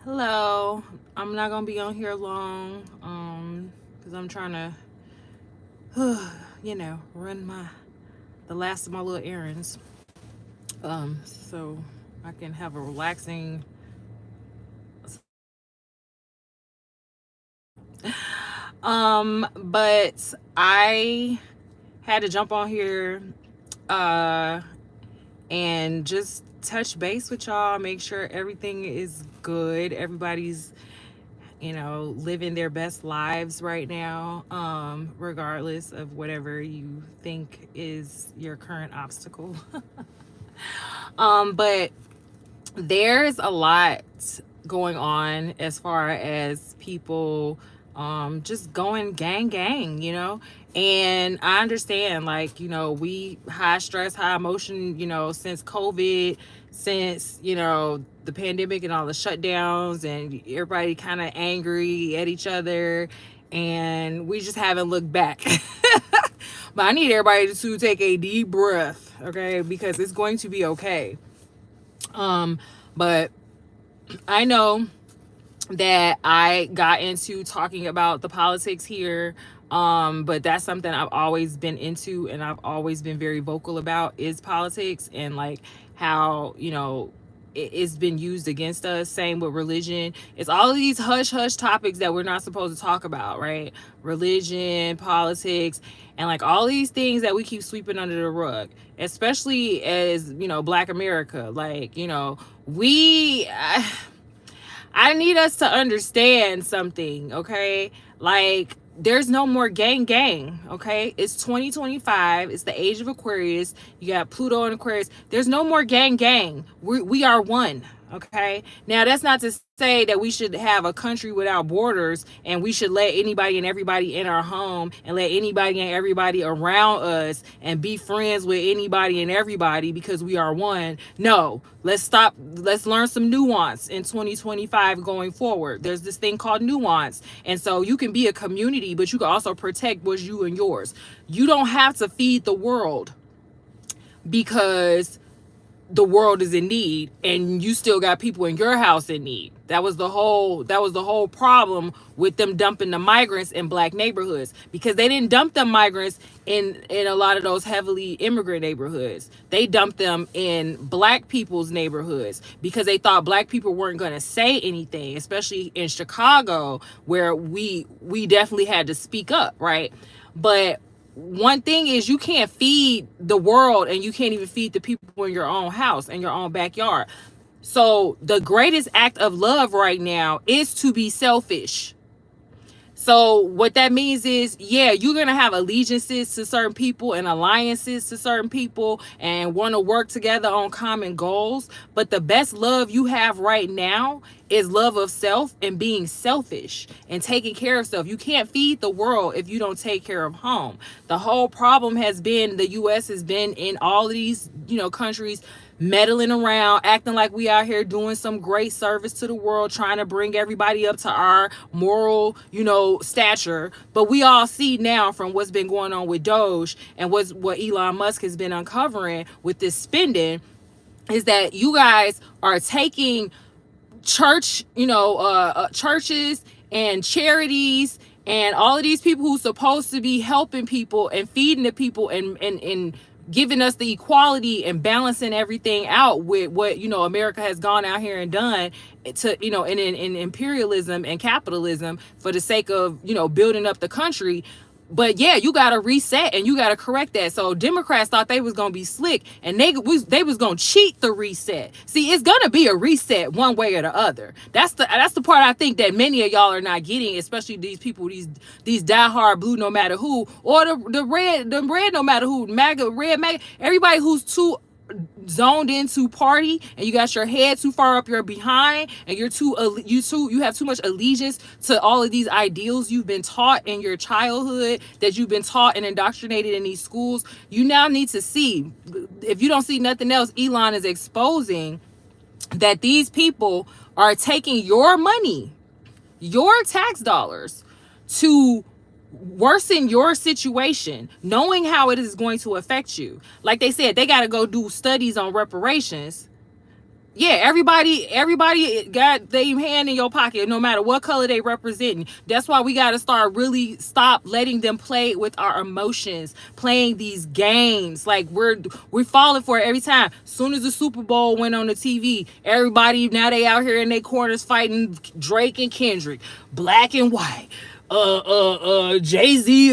Hello. I'm not gonna be on here long, because I'm trying to, run the last of my little errands, so I can have a relaxing. But I had to jump on here, uh, and just touch base with y'all, make sure everything is good. Everybody's living their best lives right now, regardless of whatever you think is your current obstacle. But there's a lot going on as far as people just going gang, and I understand, like, we high stress, high emotion, since COVID, since the pandemic and all the shutdowns, and everybody kind of angry at each other, and we just haven't looked back. But I need everybody to take a deep breath, okay, because it's going to be okay. But I know that I got into talking about the politics here. But that's something I've always been into, and I've always been very vocal about, is politics, and like how, it's been used against us. Same with religion. It's all of these hush hush topics that we're not supposed to talk about, right? Religion, politics, and like all these things that we keep sweeping under the rug, especially as, Black America. Like, we. I need us to understand something, okay? Like, there's no more gang, okay? It's 2025. It's the age of Aquarius. You got Pluto and Aquarius. There's no more gang. We are one, okay? Now, that's not to say that we should have a country without borders, and we should let anybody and everybody in our home, and let anybody and everybody around us, and be friends with anybody and everybody because we are one. No, let's stop. Let's learn some nuance in 2025 going forward. There's this thing called nuance. And so you can be a community, but you can also protect what's you and yours. You don't have to feed the world because the world is in need, and you still got people in your house in need. That was the whole problem with them dumping the migrants in Black neighborhoods, because they didn't dump them migrants in a lot of those heavily immigrant neighborhoods. They dumped them in Black people's neighborhoods because they thought Black people weren't going to say anything, especially in Chicago, where we definitely had to speak up, right? But one thing is, you can't feed the world, and you can't even feed the people in your own house and your own backyard. So the greatest act of love right now is to be selfish. So what that means is, yeah, you're going to have allegiances to certain people and alliances to certain people, and want to work together on common goals. But the best love you have right now is love of self, and being selfish and taking care of self. You can't feed the world if you don't take care of home. The whole problem has been, the US has been in all of these, countries, meddling around, acting like we out here doing some great service to the world, trying to bring everybody up to our moral, stature. But we all see now, from what's been going on with Doge, and what Elon Musk has been uncovering with this spending, is that you guys are taking churches and charities and all of these people who's supposed to be helping people and feeding the people, and giving us the equality and balancing everything out with what America has gone out here and done to in imperialism and capitalism for the sake of building up the country. But yeah, you gotta reset, and you gotta correct that. So Democrats thought they was gonna be slick, and they was gonna cheat the reset. See, it's gonna be a reset one way or the other. That's the part I think that many of y'all are not getting, especially these people, these diehard blue no matter who, or the red no matter who, MAGA, everybody who's too zoned into party, and you got your head too far up your behind, and you have too much allegiance to all of these ideals you've been taught in your childhood, that you've been taught and indoctrinated in these schools. You now need to see, if you don't see nothing else, Elon is exposing that these people are taking your money, your tax dollars, to worsen your situation, knowing how it is going to affect you. Like they said, they got to go do studies on reparations, Yeah, everybody got their hand in your pocket, no matter what color they representing. That's why we got to start really stop letting them play with our emotions, playing these games. Like we're falling for it every time. Soon as the Super Bowl went on the TV, everybody now they out here in their corners fighting Drake and Kendrick, black and white. Jay-Z,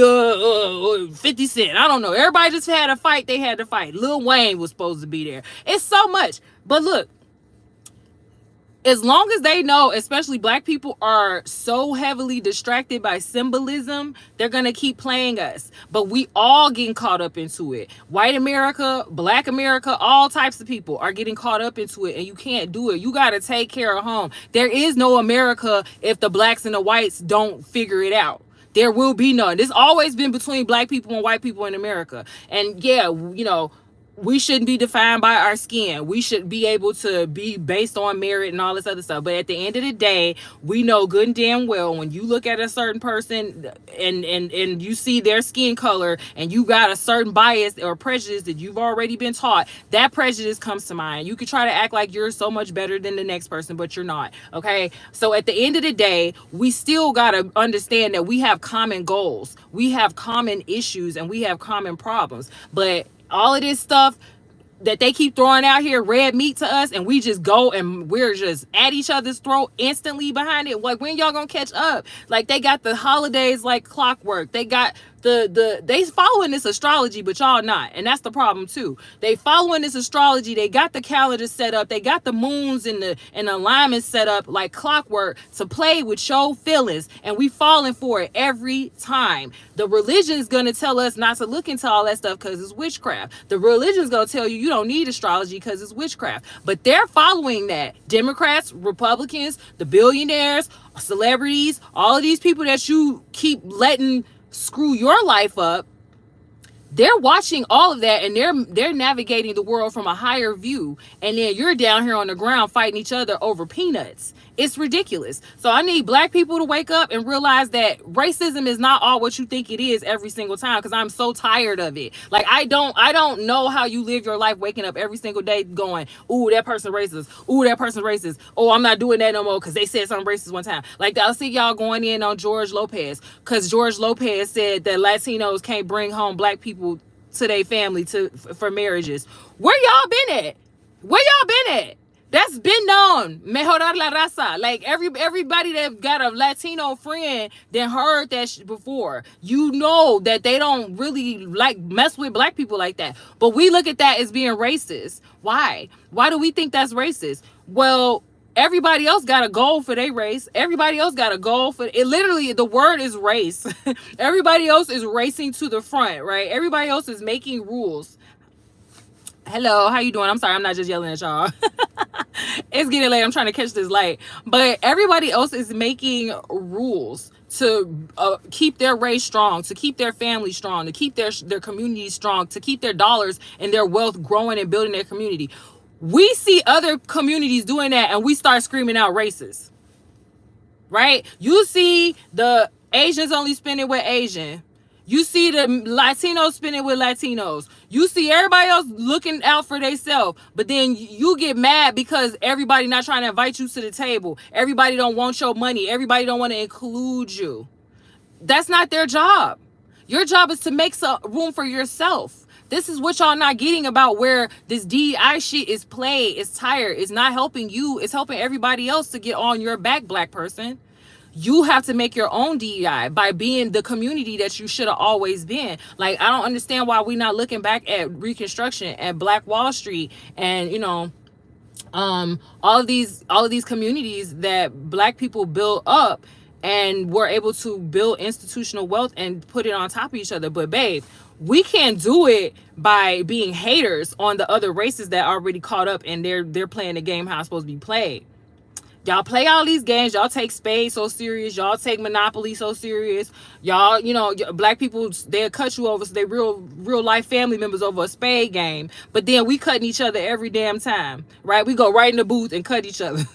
50 Cent. I don't know. Everybody just had a fight. They had to fight. Lil Wayne was supposed to be there. It's so much. But look, as long as they know, especially black people are so heavily distracted by symbolism, they're going to keep playing us. But we all getting caught up into it. White America, black America, all types of people are getting caught up into it, and you can't do it. You got to take care of home. There is no America if the blacks and the whites don't figure it out. There will be none. It's always been between black people and white people in America. And yeah, we shouldn't be defined by our skin. We should be able to be based on merit and all this other stuff. But at the end of the day, we know good and damn well when you look at a certain person and you see their skin color and you got a certain bias or prejudice that you've already been taught, that prejudice comes to mind. You could try to act like you're so much better than the next person, but you're not. Okay? So at the end of the day, we still got to understand that we have common goals. We have common issues and we have common problems. But all of this stuff that they keep throwing out here, red meat to us, and we just go and we're just at each other's throat instantly behind it. Like, when y'all gonna catch up? Like, they got the holidays like clockwork. They got they following this astrology, but y'all not. And that's the problem too. They following this astrology. They got the calendar set up. They got the moons and the alignment set up like clockwork to play with your feelings. And we falling for it every time. The religion is going to tell us not to look into all that stuff because it's witchcraft. The religion is going to tell you don't need astrology because it's witchcraft. But they're following that. Democrats, Republicans, the billionaires, celebrities, all of these people that you keep letting screw your life up, they're watching all of that, and they're navigating the world from a higher view, and then you're down here on the ground fighting each other over peanuts. It's ridiculous. So I need black people to wake up and realize that racism is not all what you think it is every single time, because I'm so tired of it. Like, I don't know how you live your life waking up every single day going, ooh, that person racist, ooh, that person racist, oh, I'm not doing that no more because they said something racist one time. Like, I'll see y'all going in on George Lopez because George Lopez said that Latinos can't bring home black people to their family for marriages. Where y'all been at? Where y'all been at? That's been known. Mejorar la raza. Like, everybody that got a Latino friend that heard that before. You know that they don't really like mess with black people like that. But we look at that as being racist. Why? Why do we think that's racist? Well, everybody else got a goal for their race. Everybody else got a goal for it. Literally, the word is race. Everybody else is racing to the front, right? Everybody else is making rules. Hello, how you doing? I'm sorry, I'm not just yelling at y'all. It's getting late. I'm trying to catch this light. But everybody else is making rules to keep their race strong, to keep their family strong, to keep their community strong, to keep their dollars and their wealth growing and building their community. We see other communities doing that and we start screaming out racist, right? You see the Asians only spending with Asian. You see the Latinos spending with Latinos. You see everybody else looking out for themselves. But then you get mad because everybody not trying to invite you to the table. Everybody don't want your money. Everybody don't want to include you. That's not their job. Your job is to make some room for yourself. This is what y'all not getting about where this DEI shit is played. It's tired. It's not helping you. It's helping everybody else to get on your back, black person. You have to make your own DEI by being the community that you should have always been. Like, I don't understand why we're not looking back at Reconstruction, at Black Wall Street, and all of these communities that black people built up and were able to build institutional wealth and put it on top of each other. But babe, we can't do it by being haters on the other races that already caught up and they're playing the game how it's supposed to be played. Y'all play all these games. Y'all take spades so serious. Y'all take Monopoly so serious. Y'all, black people, they'll cut you over. So they real life family members over a spade game. But then we cutting each other every damn time, right? We go right in the booth and cut each other.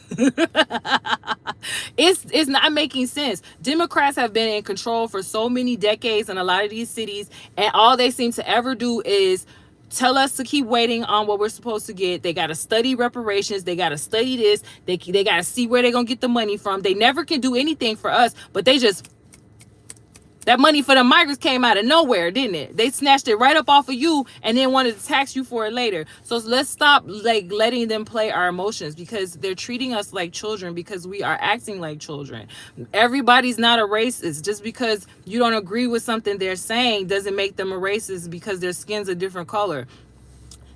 It's not making sense. Democrats have been in control for so many decades in a lot of these cities. And all they seem to ever do is tell us to keep waiting on what we're supposed to get. They got to study reparations. They got to study this. They got to see where they're going to get the money from. They never can do anything for us, but they just, that money for the migrants came out of nowhere, didn't it? They snatched it right up off of you and then wanted to tax you for it later. So let's stop like letting them play our emotions, because they're treating us like children because we are acting like children. Everybody's not a racist. Just because you don't agree with something they're saying doesn't make them a racist because their skin's a different color.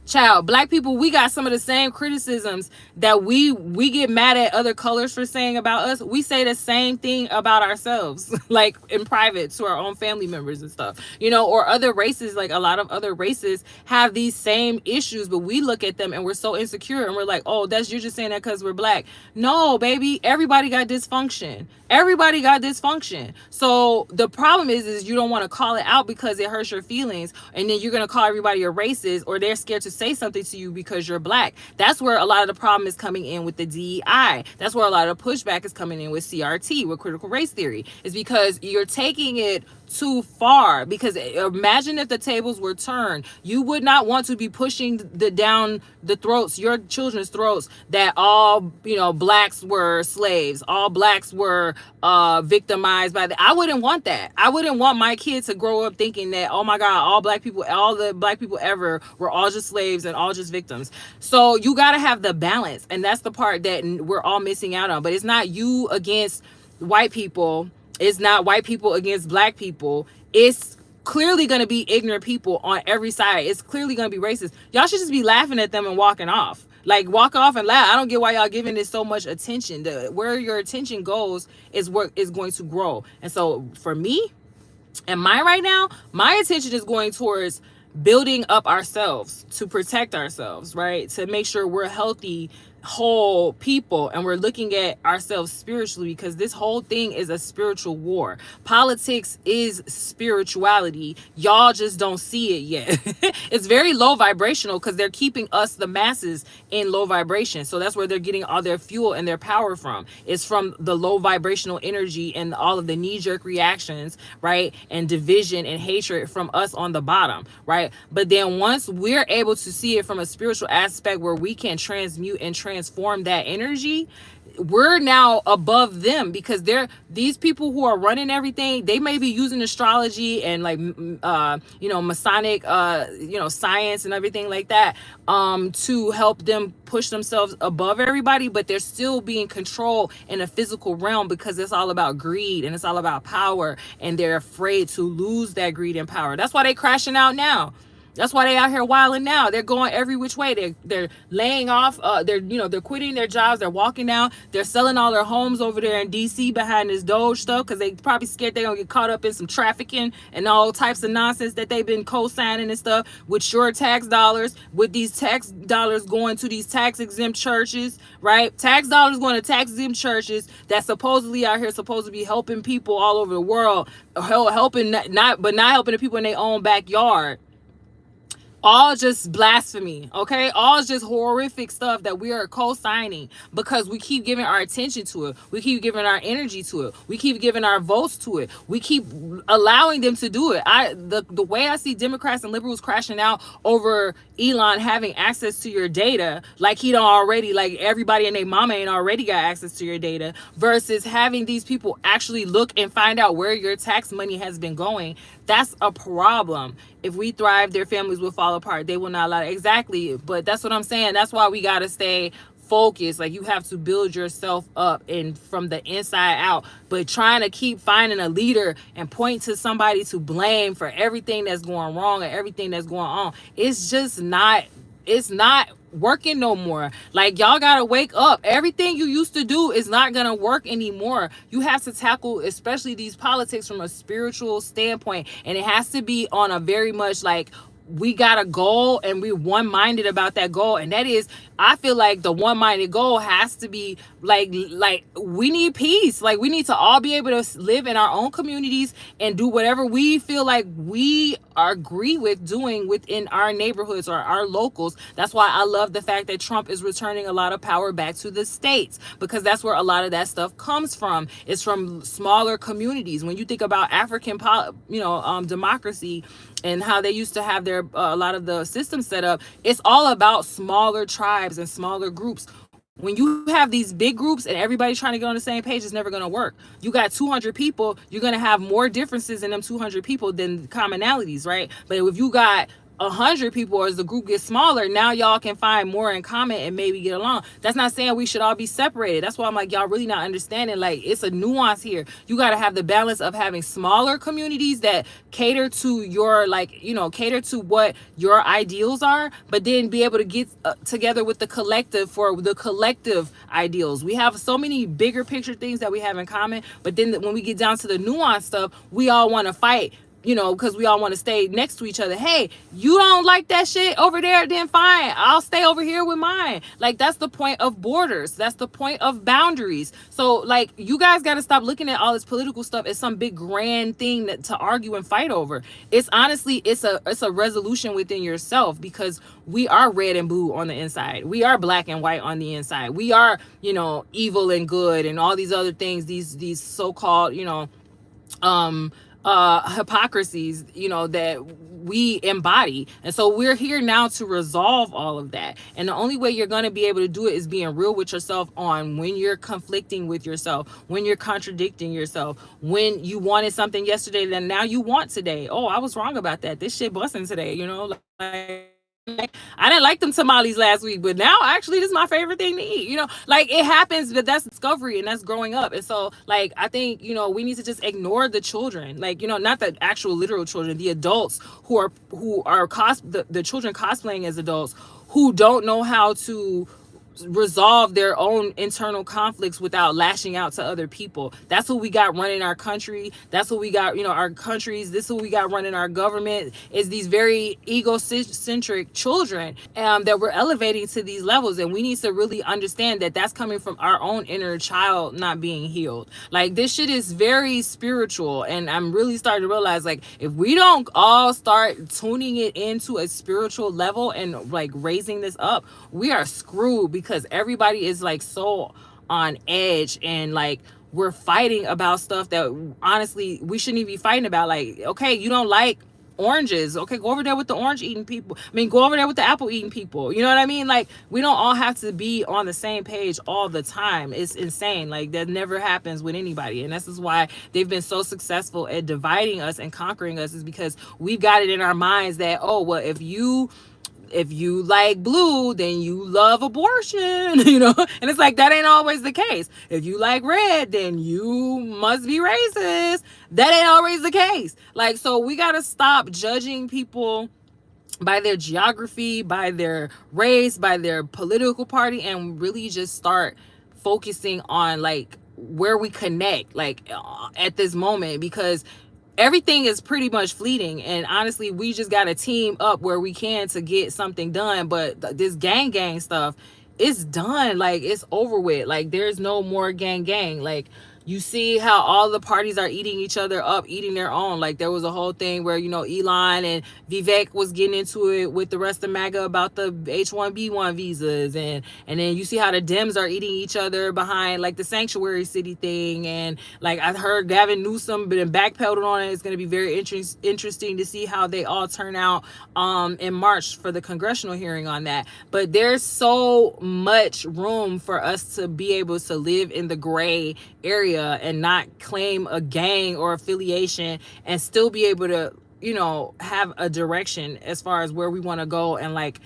Child, black people, we got some of the same criticisms that we get mad at other colors for saying about us. We say the same thing about ourselves, like in private to our own family members and stuff, or other races. Like a lot of other races have these same issues, but we look at them and we're so insecure and we're like, oh, you're just saying that because we're black. No, baby, everybody got dysfunction. Everybody got dysfunction. So the problem is you don't want to call it out because it hurts your feelings, and then you're going to call everybody a racist, or they're scared to say something to you because you're black. That's where a lot of the problem is coming in with the DEI. That's where a lot of pushback is coming in with CRT, with critical race theory, is because you're taking it too far. Because imagine if the tables were turned, you would not want to be pushing down the throats, your children's throats, that all blacks were slaves, all blacks were victimized by I wouldn't want that. I wouldn't want my kids to grow up thinking that, oh my God, all the black people ever were all just slaves and all just victims. So you got to have the balance, and that's the part that we're all missing out on. But it's not you against white people. It's not white people against black people. It's clearly going to be ignorant people on every side. It's clearly going to be racist. Y'all should just be laughing at them and walking off. Like, walk off and laugh. I don't get why y'all giving this so much attention. Where your attention goes is what is going to grow. And so for me and mine right now, my attention is going towards building up ourselves to protect ourselves, right? To make sure we're healthy, whole people, and we're looking at ourselves spiritually, because this whole thing is a spiritual war. Politics is spirituality. Y'all just don't see it yet. It's very low vibrational because they're keeping us, the masses, in low vibration. So that's where they're getting all their fuel and their power from. It's from the low vibrational energy and all of the knee-jerk reactions, right? And division and hatred from us on the bottom, right? But then once we're able to see it from a spiritual aspect where we can transmute and transform that energy, we're now above them, because these people who are running everything, they may be using astrology and like Masonic science and everything like that to help them push themselves above everybody, but they're still being controlled in a physical realm, because it's all about greed and it's all about power, and they're afraid to lose that greed and power. That's why they crashing out now. That's why they out here wilding now. They're going every which way. They're laying off. They're quitting their jobs. They're walking out. They're selling all their homes over there in DC behind this Doge stuff, because they probably scared they're gonna get caught up in some trafficking and all types of nonsense that they've been co-signing and stuff with your tax dollars. With these tax dollars going to these tax exempt churches, right? Tax dollars going to tax exempt churches that supposedly out here supposed to be helping people all over the world, helping not helping the people in their own backyard. All just blasphemy, okay? All just horrific stuff that we are co-signing because we keep giving our attention to it. We keep giving our energy to it. We keep giving our votes to it. We keep allowing them to do it. The way I see Democrats and liberals crashing out over Elon having access to your data, like he don't already, like everybody and their mama ain't already got access to your data, versus having these people actually look and find out where your tax money has been going. That's a problem. If we thrive, their families will fall apart. They will not allow it. Exactly. But that's what I'm saying. That's why we got to stay focused. Like, you have to build yourself up and from the inside out. But trying to keep finding a leader and point to somebody to blame for everything that's going wrong and everything that's going on, it's just not, it's not working no more. Like, y'all gotta wake up. Everything you used to do is not gonna work anymore. You have to tackle especially these politics from a spiritual standpoint, and it has to be on a very much like, we got a goal and we're one-minded about that goal. And that is, I feel like the one-minded goal has to be like we need peace. Like, we need to all be able to live in our own communities and do whatever we feel like we agree with doing within our neighborhoods or our locals. That's why I love the fact that Trump is returning a lot of power back to the states, because that's where a lot of that stuff comes from. It's from smaller communities. When you think about African democracy, and how they used to have their a lot of the systems set up, it's all about smaller tribes and smaller groups. When you have these big groups and everybody's trying to get on the same page, it's never going to work. You got 200 people, you're going to have more differences in them 200 people than commonalities, right? But if you got 100 people, or as the group gets smaller, now y'all can find more in common and maybe get along. That's not saying we should all be separated. That's why I'm like, y'all really not understanding. Like, it's a nuance here. You got to have the balance of having smaller communities that cater to your, like, cater to what your ideals are, but then be able to get together with the collective for the collective ideals. We have so many bigger picture things that we have in common, but then when we get down to the nuance stuff, we all want to fight, because we all want to stay next to each other. Hey, you don't like that shit over there, then fine, I'll stay over here with mine. Like, that's the point of borders. That's the point of boundaries. So, like, you guys got to stop looking at all this political stuff as some big grand thing to argue and fight over. It's honestly, it's a resolution within yourself, because we are red and blue on the inside. We are black and white on the inside. We are, evil and good and all these other things, these so-called, hypocrisies, that we embody. And so we're here now to resolve all of that. And the only way you're going to be able to do it is being real with yourself on when you're conflicting with yourself, when you're contradicting yourself, when you wanted something yesterday that now you want today. Oh, I was wrong about that. This shit busting today, I didn't like them tamales last week, but now actually this is my favorite thing to eat. Like, it happens, but that's discovery and that's growing up. And so, like, I think, we need to just ignore the children, like, not the actual literal children, the adults who are the children cosplaying as adults who don't know how to resolve their own internal conflicts without lashing out to other people. That's what we got running our country. That's what we got, our countries. This is what we got running our government, is these very egocentric children that we're elevating to these levels. And we need to really understand that that's coming from our own inner child not being healed. Like, this shit is very spiritual. And I'm really starting to realize, like, if we don't all start tuning it into a spiritual level and, like, raising this up, we are screwed, because everybody is, like, so on edge, and, like, we're fighting about stuff that honestly we shouldn't even be fighting about. Like, okay, you don't like oranges, okay, go over there with the orange eating people. Go over there with the apple eating people. You know what I mean? Like, we don't all have to be on the same page all the time. It's insane. Like, that never happens with anybody. And this is why they've been so successful at dividing us and conquering us, is because we've got it in our minds that, oh, well, if you like blue, then you love abortion, and it's like, that ain't always the case. If you like red, then you must be racist. That ain't always the case. Like, so we got to stop judging people by their geography, by their race, by their political party, and really just start focusing on, like, where we connect, like, at this moment, because everything is pretty much fleeting. And honestly, we just got to team up where we can to get something done. But this gang stuff, it's done. Like, it's over with. Like, there's no more gang. Like, you see how all the parties are eating each other up, eating their own. Like, there was a whole thing where, Elon and Vivek was getting into it with the rest of MAGA about the H-1B1 visas. And then you see how the Dems are eating each other behind, like, the sanctuary city thing. And, like, I heard Gavin Newsom been backpedaled on it. It's going to be very interesting to see how they all turn out in March for the congressional hearing on that. But there's so much room for us to be able to live in the gray area and not claim a gang or affiliation, and still be able to, have a direction as far as where we want to go, and, like,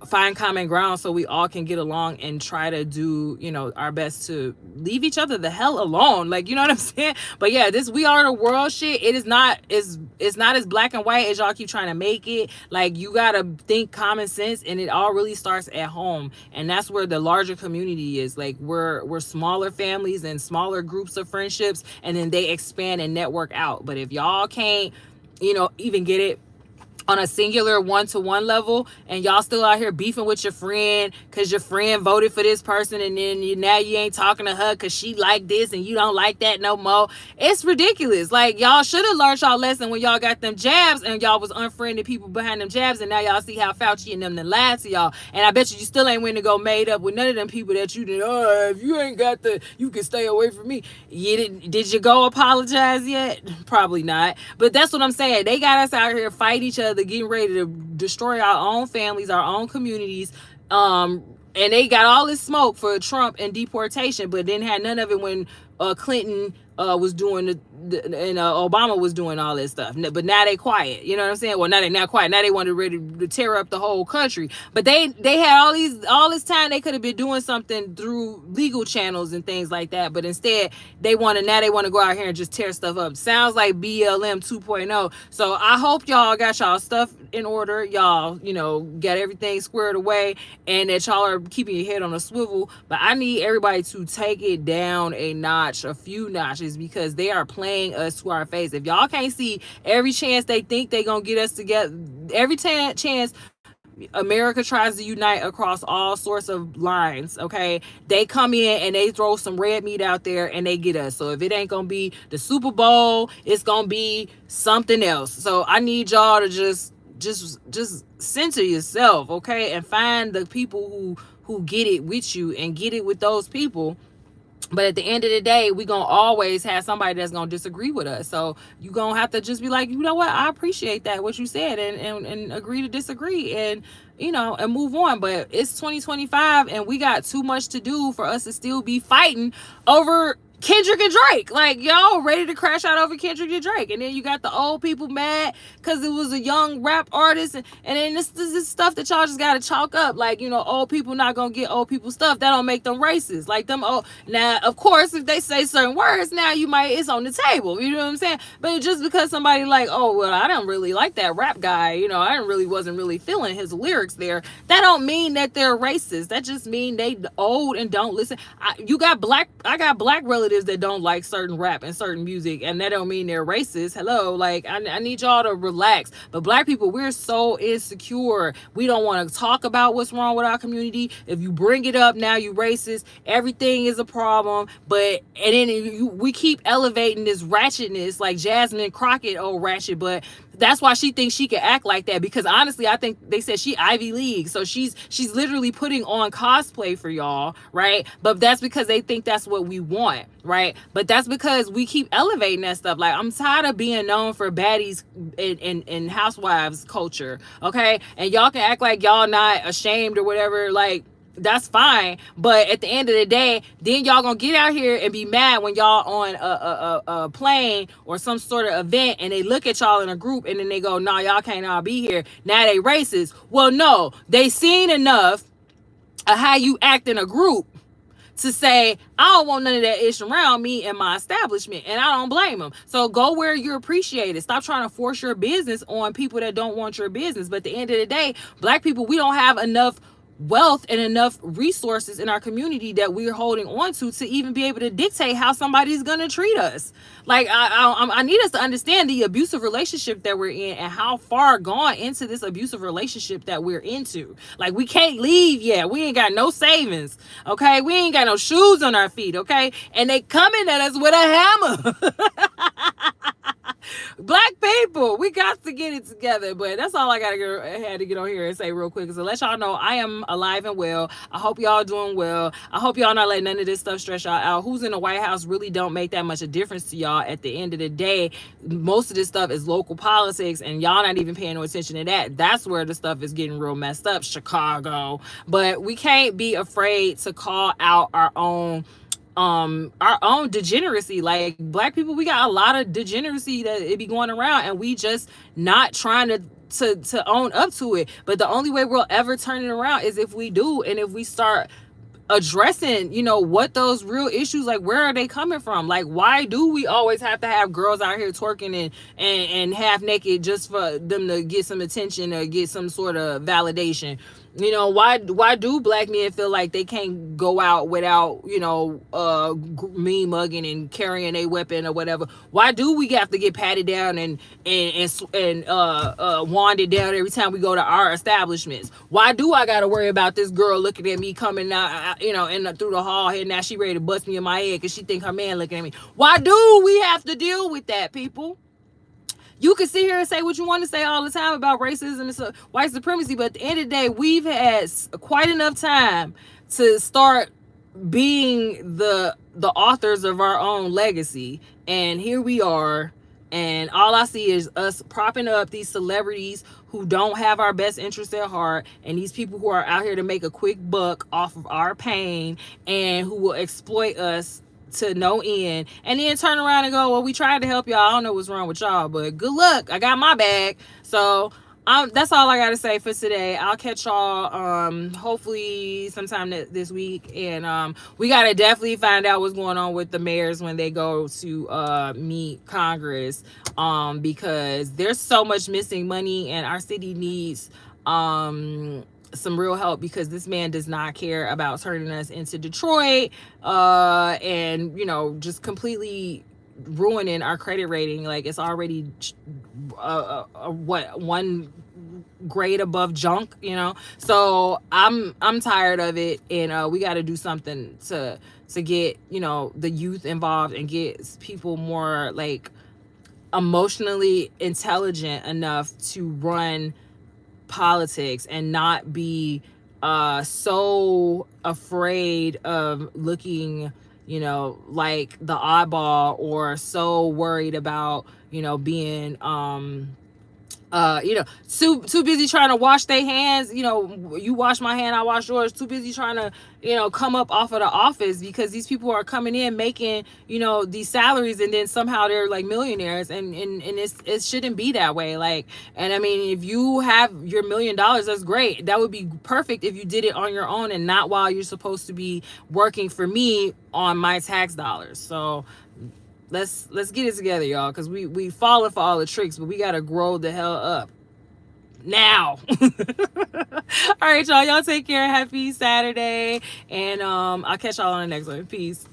find common ground so we all can get along and try to do, our best to leave each other the hell alone. Like, you know what I'm saying? But yeah, this we are the world shit, it is not it's not as black and white as y'all keep trying to make it. Like, you gotta think common sense, and it all really starts at home. And that's where the larger community is. Like, we're smaller families and smaller groups of friendships, and then they expand and network out. But if y'all can't, even get it on a singular one-to-one level, and y'all still out here beefing with your friend because your friend voted for this person, and then now you ain't talking to her because she like this and you don't like that no more. It's ridiculous. Like, y'all should have learned y'all lesson when y'all got them jabs and y'all was unfriending people behind them jabs, and now y'all see how Fauci and them lied to y'all. And I bet you still ain't went to go made up with none of them people that you did. Oh, if you ain't got you can stay away from me. Did you go apologize yet? Probably not. But that's what I'm saying. They got us out here fighting each other, getting ready to destroy our own families, our own communities. And they got all this smoke for Trump and deportation, but didn't have none of it when Clinton was doing and Obama was doing all this stuff. But now they quiet. You know what I'm saying? Well, now they not quiet. Now they want to ready to tear up the whole country. But they had all this time they could have been doing something through legal channels and things like that. But instead they want to go out here and just tear stuff up. Sounds like BLM 2.0. So I hope y'all got y'all stuff in order. Y'all, got everything squared away, and that y'all are keeping your head on a swivel. But I need everybody to take it down a notch, a few notches, because they are playing us to our face. If y'all can't see every chance they think they gonna get us together, every chance America tries to unite across all sorts of lines, okay, they come in and they throw some red meat out there and they get us. So if it ain't gonna be the Super Bowl, it's gonna be something else. So I need y'all to just center yourself, okay, and find the people who get it with you and get it with those people. But at the end of the day, we gonna always have somebody that's gonna disagree with us. So you gonna have to just be like, you know what, I appreciate that, what you said, and agree to disagree, and and move on. But it's 2025 and we got too much to do for us to still be fighting over Kendrick and Drake. Like, y'all ready to crash out over Kendrick and Drake, and then you got the old people mad because it was a young rap artist, and then this stuff that y'all just gotta chalk up. Like, old people not gonna get old people stuff. That don't make them racist. Like, them old. Now, of course, if they say certain words, now it's on the table. You know what I'm saying? But just because somebody like, oh well, I don't really like that rap guy. Wasn't really feeling his lyrics there. That don't mean that they're racist. That just mean they old and don't listen. I got black relatives that don't like certain rap and certain music, and that don't mean they're racist. Hello, like, I need y'all to relax. But black people, we're so insecure. We don't want to talk about what's wrong with our community. If you bring it up, now you racist. Everything is a problem. We keep elevating this ratchetness, like Jasmine Crockett, old ratchet. But that's why she thinks she can act like that, because honestly, I think they said she Ivy League, so she's literally putting on cosplay for y'all, right? But that's because they think that's what we want, right? But that's because we keep elevating that stuff. Like, I'm tired of being known for baddies in housewives culture, okay? And y'all can act like y'all not ashamed or whatever, like, that's fine. But at the end of the day, then y'all gonna get out here and be mad when y'all on a plane or some sort of event, and they look at y'all in a group, and then they go, nah, y'all can't all be here. Now they racist. Well, no, they seen enough of how you act in a group to say, I don't want none of that ish around me and my establishment, and I don't blame them. So go where you're appreciated. Stop trying to force your business on people that don't want your business. But at the end of the day, black people, we don't have enough wealth and enough resources in our community that we're holding on to even be able to dictate how somebody's gonna treat us. Like, I need us to understand the abusive relationship that we're in and how far gone into this abusive relationship that we're into. Like, we can't leave yet. We ain't got no savings, okay? We ain't got no shoes on our feet, okay? And they coming at us with a hammer. Black people, we got to get it together. But that's all I had to get on here and say real quick, is to let y'all know I am alive and well. I hope y'all doing well. I hope y'all not letting none of this stuff stress y'all out. Who's in the White House really don't make that much a difference to y'all. At the end of the day, most of this stuff is local politics, and y'all not even paying no attention to that. That's where the stuff is getting real messed up, Chicago. But we can't be afraid to call out our own degeneracy. Like, black people, we got a lot of degeneracy that it be going around, and we just not trying to own up to it. But the only way we'll ever turn it around is if we do, and if we start addressing, what those real issues, like, where are they coming from? Like, why do we always have to have girls out here twerking and half naked just for them to get some attention or get some sort of validation? You know, why do black men feel like they can't go out without, you know, mean mugging and carrying a weapon or whatever? Why do we have to get patted down and wanded down every time we go to our establishments? Why do I gotta worry about this girl looking at me coming out, you know, through the hall here? Now she ready to bust me in my head because she think her man looking at me. Why do we have to deal with that, people? You can sit here and say what you want to say all the time about racism and white supremacy, but at the end of the day, we've had quite enough time to start being the authors of our own legacy, and here we are. And all I see is us propping up these celebrities who don't have our best interests at heart, and these people who are out here to make a quick buck off of our pain, and who will exploit us to no end, and then turn around and go, well, we tried to help y'all. I don't know what's wrong with y'all, but good luck. I got my bag. So that's all I gotta say for today. I'll catch y'all hopefully sometime this week, and we gotta definitely find out what's going on with the mayors when they go to meet Congress, because there's so much missing money, and our city needs some real help, because this man does not care about turning us into Detroit, and, you know, just completely ruining our credit rating. Like, it's already what, one grade above junk, you know. So I'm tired of it, and we got to do something to get, you know, the youth involved and get people more like emotionally intelligent enough to run politics and not be so afraid of looking, you know, like the oddball, or so worried about, you know, being you know, too busy trying to wash their hands. You know, you wash my hand, I wash yours. Too busy trying to, you know, come up off of the office, because these people are coming in making, you know, these salaries, and then somehow they're like millionaires, and it shouldn't be that way. Like, and I mean, if you have your $1 million, that's great. That would be perfect if you did it on your own and not while you're supposed to be working for me on my tax dollars. So let's get it together, y'all, because we falling for all the tricks, but we gotta grow the hell up now. All right, y'all take care. Happy Saturday, and I'll catch y'all on the next one. Peace.